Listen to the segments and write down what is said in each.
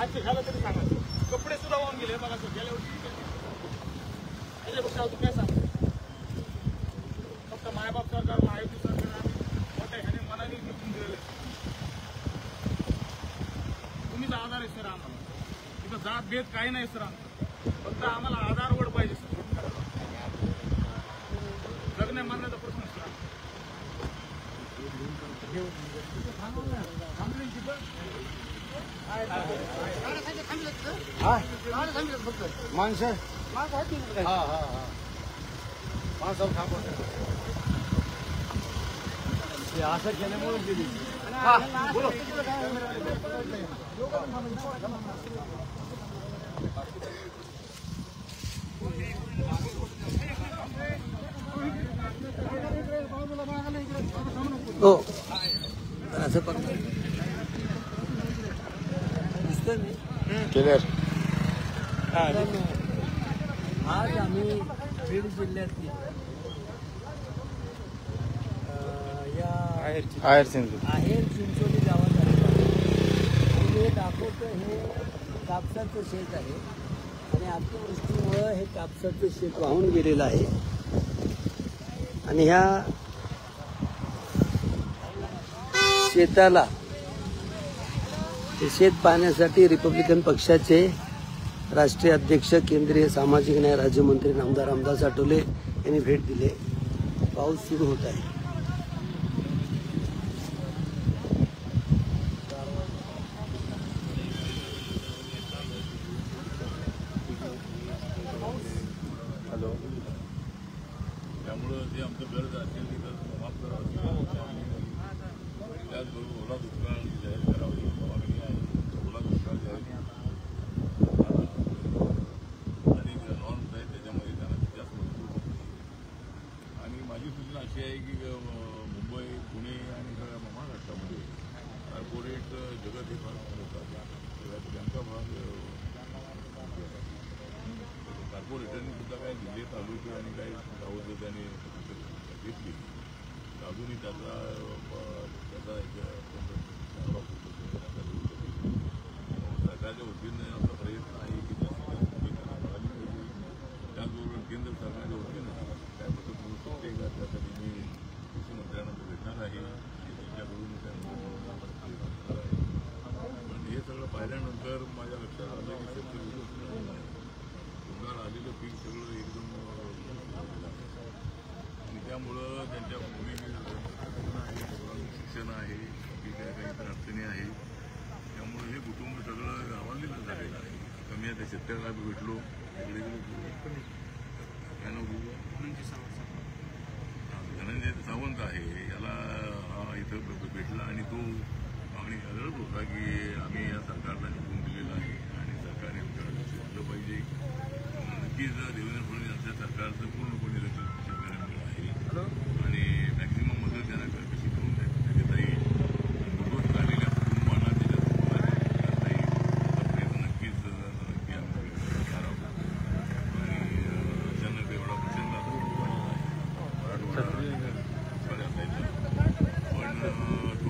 आज झालं तरी सांगा. कपडे सुद्धा वाहून गेले बघा सर. गेल्या वर्षी त्याच्यापेक्षा अजून काय सांगा. फक्त मायबाप सरकार महायुती सरकार आम्ही मोठ्या ह्याने मनाने निवडून दिलेले. तुम्हीच आधार आहे सर आम्हाला. तिथं जात भेद काही नाही सर आमचं. फक्त आम्हाला आधारवड पाहिजे सर. जगण्या मारण्याचा प्रश्न सर. माणसं माणसं थांबवत असं केल्यामुळे गेली. हो असं पण दिसतंय मी क्लिअर. आज आम्ही बीड जिल्ह्यातील या आहेर चिंचोली गावात आलेलो आहे. हे दाखवतं हे कापसाचं शेत आहे आणि अतिवृष्टीमुळं हे कापसाचं शेत वाहून गेलेलं आहे. आणि ह्या शेताला ते शेत पाहण्यासाठी रिपब्लिकन पक्षाचे राष्ट्रीय अध्यक्ष केंद्रीय सामाजिक न्याय राज्यमंत्री नामदार रामदास आठवले यांनी भेट दिली. पाऊस सुरू होत आहे. हॅलो. त्यामुळं जे आमचं कर्ज असेल ते कर्ज माफ करावं. त्याचबरोबर ओला दुष्काळ जाहीर करावी मागणी आहे. ओला दुष्काळ जाहीर आणि नॉर्म्स आहेत त्याच्यामध्ये त्यांना जास्त मजबूत होते. आणि माझी सूचना अशी आहे की मुंबई पुणे आणि सगळ्या महाराष्ट्रामध्ये कॉर्पोरेट जगत हे फार मोठं आहे. त्यांचा भाग कॉर्पोरेटरनी सुद्धा काही जिल्हे तालुके आणि काही गावं जर त्यांनी घेतली तर अजूनही त्याचा सरकारच्या वतीने आपला प्रयत्न आहे की जास्तीत जास्त त्यांना मिळाली पाहिजे. त्याचबरोबर केंद्र सरकारच्या वतीनं काय मदत मिळू शकते का त्यासाठी मी कृषी मंत्र्यांना भेटणार आहे आणि त्यांच्याकडून पण हे सगळं पाहिल्यानंतर माझ्या लक्षात आलं की शेतकरी उन्हाळ आलेलं पीक सगळं एकदम आणि त्यामुळं त्यांच्या भूमी शिक्षण आहे की काय काही इतर अडचणी आहे. त्यामुळे हे कुटुंब सगळं हवालदिलं झालेलं आहे. आता मी त्या शेतकऱ्याला भेटलो धनंजय सावंत आहे याला इथं भेटला आणि तो मागणी करत होता की आम्ही या सरकारला निवडून दिलेलं आहे आणि सरकारने शिकलं पाहिजे. नक्कीच देवेंद्र फडणवीस यांच्या सरकारचं पूर्णपणे लक्ष शेतकऱ्यांकडे आहे आणि मॅक्झिमम मदत त्यांना कशी करून देता येईल. उद्ध्वस्त झालेल्या कुटुंबांना त्याच्यात करता येईल प्रयत्न नक्कीच नक्की आम्ही करावं. आणि अचानक एवढा प्रचंड मराठवाडा असायचा पण तो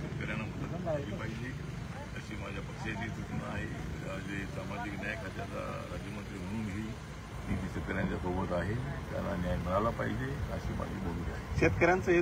शेतकऱ्यांना मदत केली पाहिजे अशी माझ्या पक्षाची सूचना आहे. जे सामाजिक न्याय खात्याचा राज्यमंत्री म्हणूनही मी शेतकऱ्यांच्या सोबत आहे. त्यांना न्याय मिळाला पाहिजे अशी माझी भूमिका आहे. शेतकऱ्यांचं हे